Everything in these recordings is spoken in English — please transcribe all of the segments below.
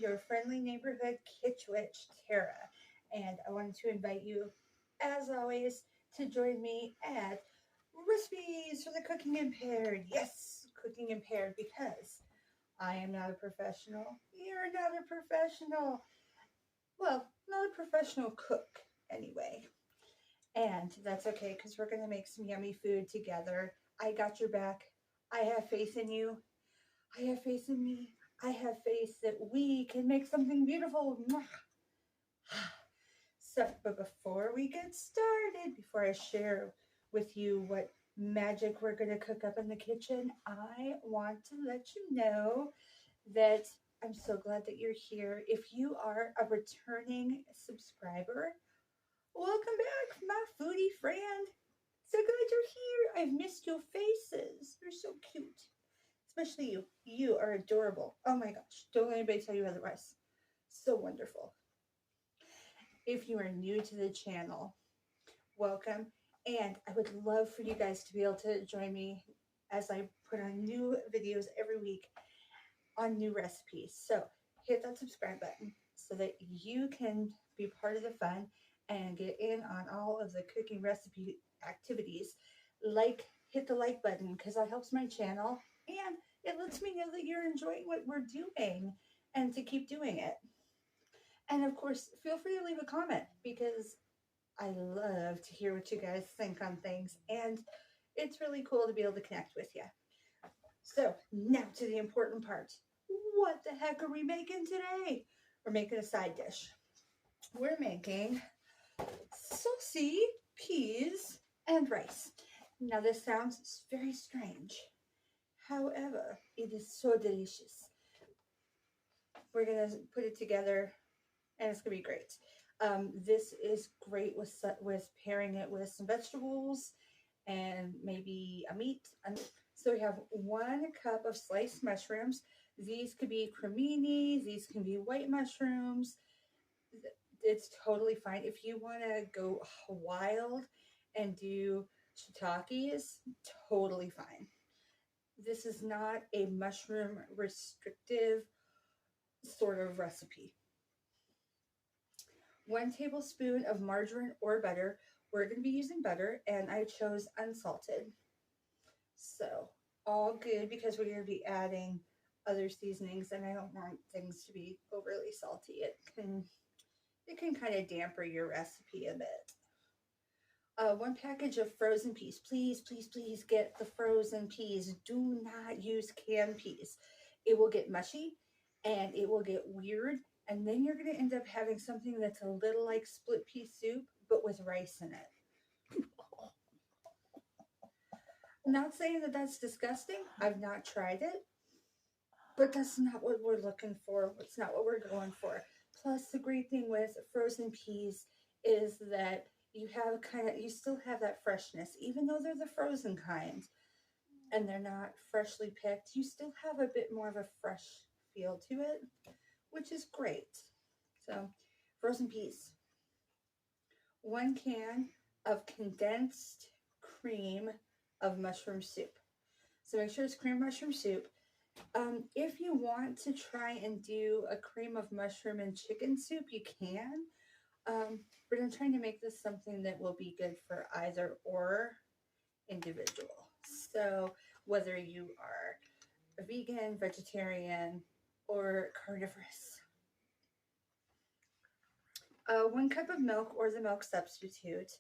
your friendly neighborhood kitsch witch, Tara. And I wanted to invite you, as always, to join me at Recipes for the Cooking Impaired. Yes, Cooking Impaired, because I am not a professional. You're not a professional. Well, not a professional cook, anyway. And that's okay because we're going to make some yummy food together. I got your back. I have faith in you. I have faith in me. I have faith that we can make something beautiful. So, but before we get started, before I share with you what magic we're going to cook up in the kitchen, I want to let you know that I'm so glad that you're here. If you are a returning subscriber, welcome back, my foodie friend. So glad you're here. I've missed your faces. You're so cute. Especially you. You are adorable. Oh my gosh. Don't let anybody tell you otherwise. So wonderful. If you are new to the channel, welcome. And I would love for you guys to be able to join me as I put on new videos every week on new recipes. So hit that subscribe button so that you can be part of the fun and get in on all of the cooking recipe activities. Hit the like button because that helps my channel and it lets me know that you're enjoying what we're doing and to keep doing it. And of course, feel free to leave a comment because I love to hear what you guys think on things, and it's really cool to be able to connect with you. So now to the important part. What the heck are we making today? We're making a side dish. We're making saucy peas and rice. Now this sounds very strange. However, it is so delicious. We're going to put it together and it's going to be great. This is great with pairing it with some vegetables and maybe a meat. So we have 1 cup of sliced mushrooms. These could be cremini, these can be white mushrooms. It's totally fine. If you want to go wild and do shiitakes, totally fine. This is not a mushroom restrictive sort of recipe. 1 tablespoon of margarine or butter. We're going to be using butter, and I chose unsalted. So all good because we're going to be adding other seasonings, and I don't want things to be overly salty. It can kind of damper your recipe a bit. 1 package of frozen peas. Please, please, please get the frozen peas. Do not use canned peas. It will get mushy and it will get weird. And then you're going to end up having something that's a little like split pea soup, but with rice in it. I'm not saying that that's disgusting. I've not tried it. But that's not what we're looking for. It's not what we're going for. Plus, the great thing with frozen peas is that you still have that freshness. Even though they're the frozen kind and they're not freshly picked, you still have a bit more of a fresh feel to it, which is great. So, frozen peas. 1 can of condensed cream of mushroom soup. So make sure it's cream mushroom soup. If you want to try and do a cream of mushroom and chicken soup, you can. But I'm trying to make this something that will be good for either or individual. So whether you are a vegan, vegetarian, or carnivorous. 1 cup of milk or the milk substitute.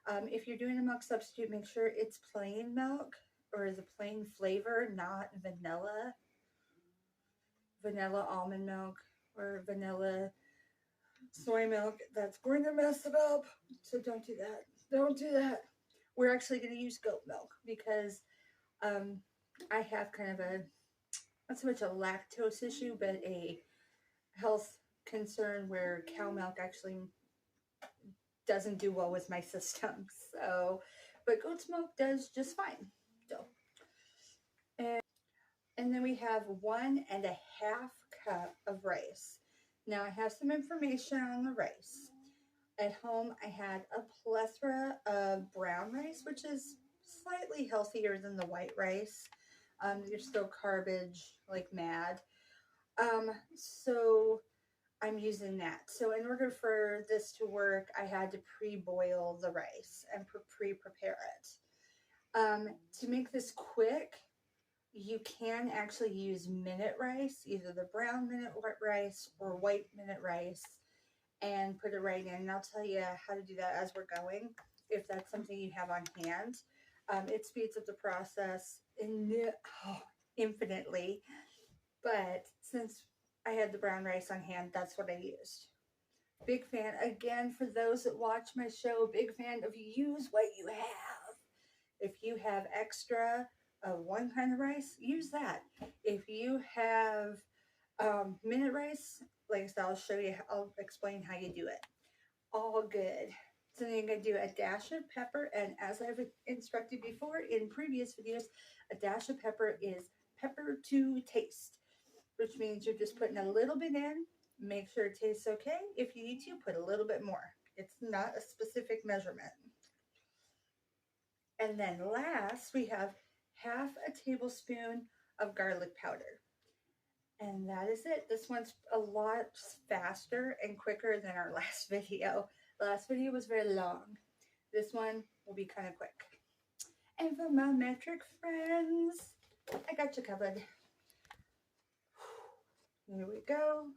If you're doing a milk substitute, make sure it's plain milk or the plain flavor, not vanilla almond milk or vanilla soy milk. That's going to mess it up. So don't do that. Don't do that. We're actually going to use goat milk because I have kind of not so much a lactose issue, but a health concern where cow milk actually doesn't do well with my system. So, but goat's milk does just fine. So, and then we have 1.5 cup of rice. Now I have some information on the rice. At home, I had a plethora of brown rice, which is slightly healthier than the white rice. You're still garbage like mad. So I'm using that. So in order for this to work, I had to pre-boil the rice and pre-prepare it. To make this quick, you can actually use minute rice, either the brown minute rice or white minute rice, and put it right in. And I'll tell you how to do that as we're going, if that's something you have on hand. It speeds up the process infinitely. But since I had the brown rice on hand, that's what I used. Big fan, again, for those that watch my show, big fan of use what you have. If you have extra of one kind of rice, use that. If you have minute rice, like I said, I'll explain how you do it. All good. So then you're going to do a dash of pepper, and as I've instructed before in previous videos, a dash of pepper is pepper to taste, which means you're just putting a little bit in, make sure it tastes okay. If you need to, put a little bit more. It's not a specific measurement. And then last, we have half a tablespoon of garlic powder. And that is it. This one's a lot faster and quicker than our last video. The last video was very long. This one will be kind of quick. And for my metric friends, I got you covered. Here we go.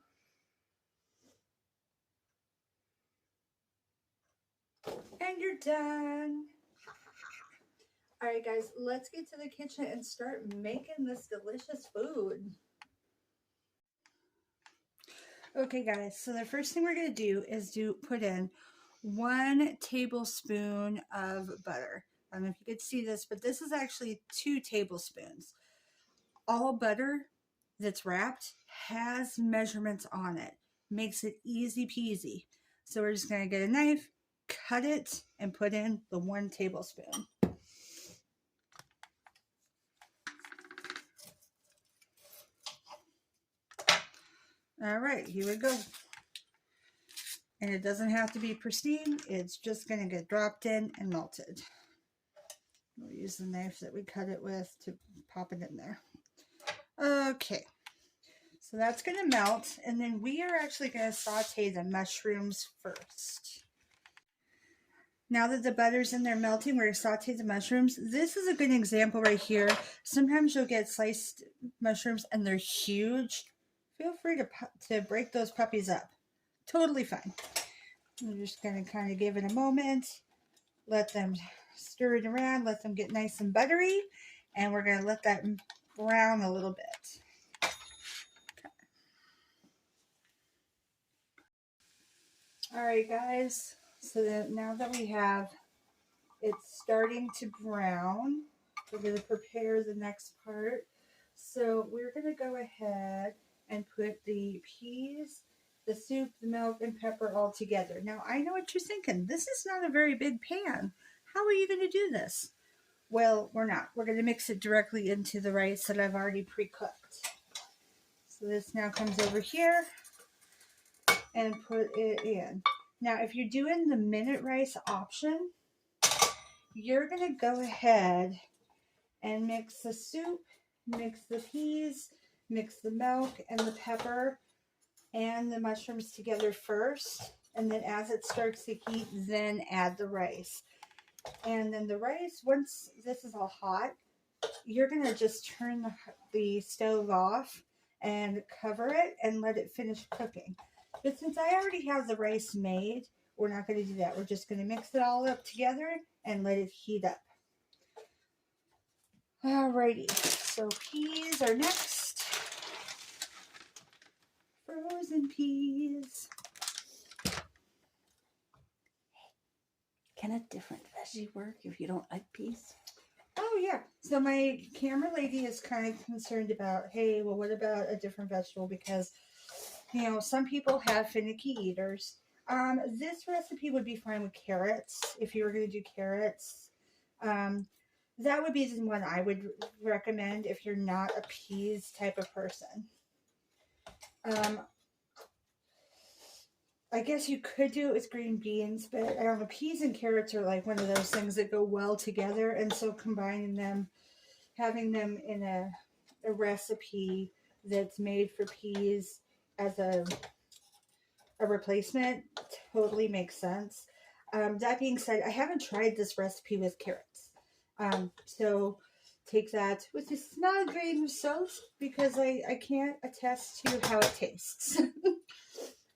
And you're done. All right, guys, let's get to the kitchen and start making this delicious food. Okay, guys, so the first thing we're going to do is put in 1 tablespoon of butter. I don't know if you could see this, but this is actually 2 tablespoons. All butter that's wrapped has measurements on it. Makes it easy peasy. So we're just going to get a knife, cut it, and put in the 1 tablespoon. All right, here we go. And it doesn't have to be pristine. It's just going to get dropped in and melted. We'll use the knife that we cut it with to pop it in there. Okay, so that's going to melt. And then we are actually going to saute the mushrooms first. Now that the butter's in there melting, we're going to saute the mushrooms. This is a good example right here. Sometimes you'll get sliced mushrooms and they're huge. Feel free to break those puppies up. Totally fine. I'm just going to kind of give it a moment. Let them stir it around. Let them get nice and buttery. And we're going to let that brown a little bit. Okay. All right, guys. So that now that we have it starting to brown, we're going to prepare the next part. So we're going to go ahead and put the peas, the soup, the milk, and pepper all together. Now, I know what you're thinking. This is not a very big pan. How are you going to do this? Well, we're not. We're going to mix it directly into the rice that I've already pre-cooked. So this now comes over here and put it in. Now, if you're doing the minute rice option, you're going to go ahead and mix the soup, mix the peas, mix the milk and the pepper and the mushrooms together first. And then as it starts to heat, then add the rice. And then the rice, once this is all hot, you're going to just turn the stove off and cover it and let it finish cooking. But since I already have the rice made, we're not going to do that. We're just going to mix it all up together and let it heat up. Alrighty, so peas are next. Frozen peas. Can a different veggie work if you don't like peas? Oh, yeah. So my camera lady is kind of concerned about, hey, well, what about a different vegetable? Because, you know, some people have finicky eaters. This recipe would be fine with carrots. If you were going to do carrots, that would be the one I would recommend if you're not a peas type of person. I guess you could do it with green beans, but I don't know, peas and carrots are like one of those things that go well together, and so combining them, having them in a recipe that's made for peas as a a replacement, totally makes sense. That being said, I haven't tried this recipe with carrots. So take that with a small grain of salt because I can't attest to how it tastes.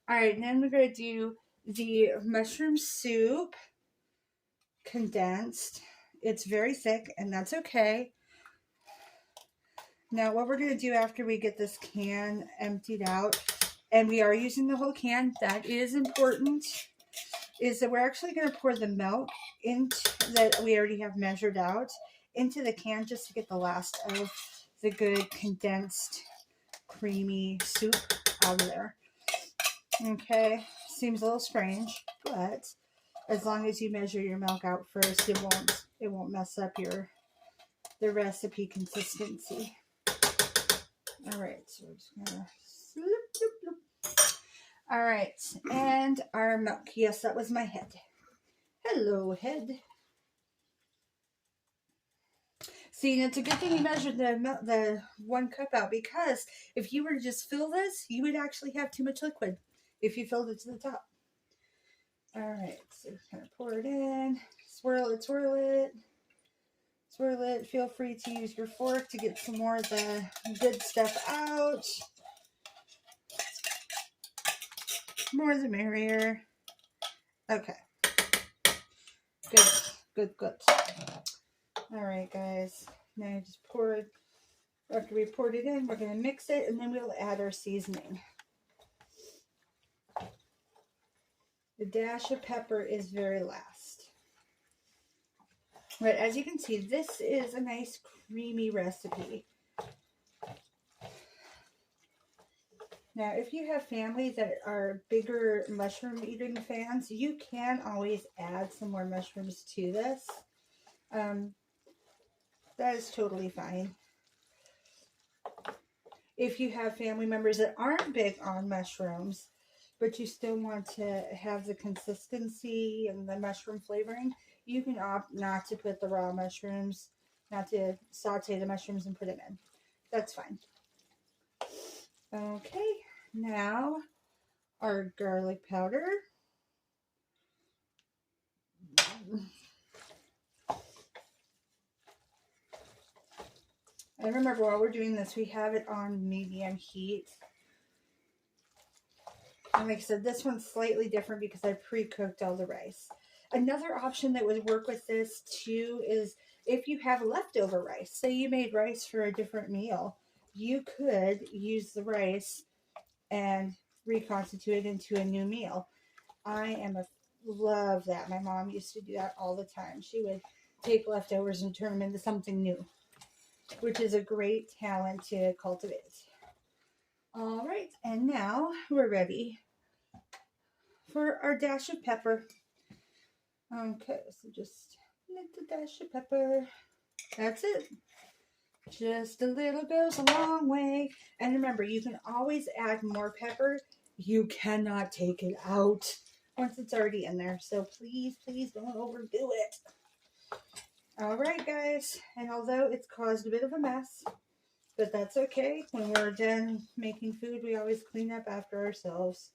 All right, and then we're going to do the mushroom soup condensed. It's very thick, and that's okay. Now, what we're going to do after we get this can emptied out, and we are using the whole can, that is important, is that we're actually going to pour the milk into that we already have measured out into the can just to get the last of the good condensed creamy soup out of there. Okay, seems a little strange, but as long as you measure your milk out first, it won't mess up the recipe consistency. All right, so we're just gonna sloop, sloop, sloop. All right, and our milk. Yes, that was my head. Hello, head. See, and it's a good thing you measured the 1 cup out, because if you were to just fill this, you would actually have too much liquid if you filled it to the top. All right, so kind of pour it in, swirl it, swirl it, swirl it. Feel free to use your fork to get some more of the good stuff out. More the merrier. Okay. Good, good, good. All right, guys. Now just pour it. After we poured it in, we're going to mix it, and then we'll add our seasoning. The dash of pepper is very last. But as you can see, this is a nice creamy recipe. Now, if you have family that are bigger mushroom eating fans, you can always add some more mushrooms to this. That is totally fine. If you have family members that aren't big on mushrooms, but you still want to have the consistency and the mushroom flavoring, you can opt not to put the raw mushrooms, not to saute the mushrooms and put them in. That's fine. Okay, now our garlic powder. And remember, while we're doing this, we have it on medium heat. And like I said, this one's slightly different because I pre-cooked all the rice. Another option that would work with this too is if you have leftover rice. Say you made rice for a different meal, you could use the rice and reconstitute it into a new meal. Love that. My mom used to do that all the time. She would take leftovers and turn them into something new, which is a great talent to cultivate. All right, and now we're ready for our dash of pepper. Okay, so just a dash of pepper. That's it. Just a little goes a long way. And remember, you can always add more pepper. You cannot take it out once it's already in there. So please, please don't overdo it. All right, guys. And although it's caused a bit of a mess, but that's okay. When we're done making food, we always clean up after ourselves.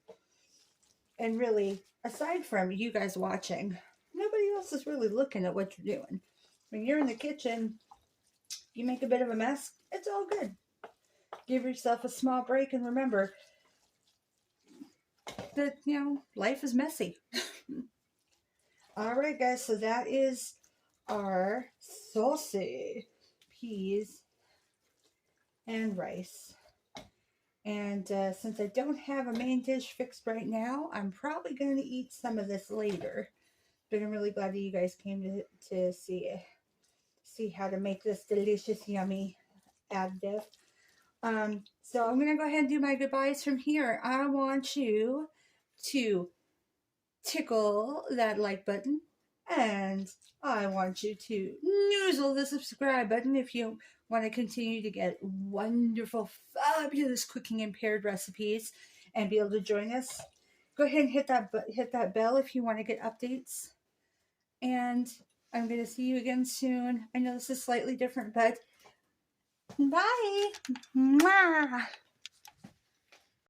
And really, aside from you guys watching, nobody else is really looking at what you're doing. When you're in the kitchen, you make a bit of a mess, it's all good. Give yourself a small break and remember that, life is messy. All right, guys, so that is our saucy peas and rice. And since I don't have a main dish fixed right now, I'm probably going to eat some of this later. But I'm really glad that you guys came to see how to make this delicious, yummy additive. So I'm going to go ahead and do my goodbyes from here. I want you to tickle that like button, and I want you to noozle the subscribe button if you want to continue to get wonderful, fabulous cooking impaired recipes and be able to join us. Go ahead and hit that bell if you want to get updates. And I'm going to see you again soon. I know this is slightly different, but bye. Mwah.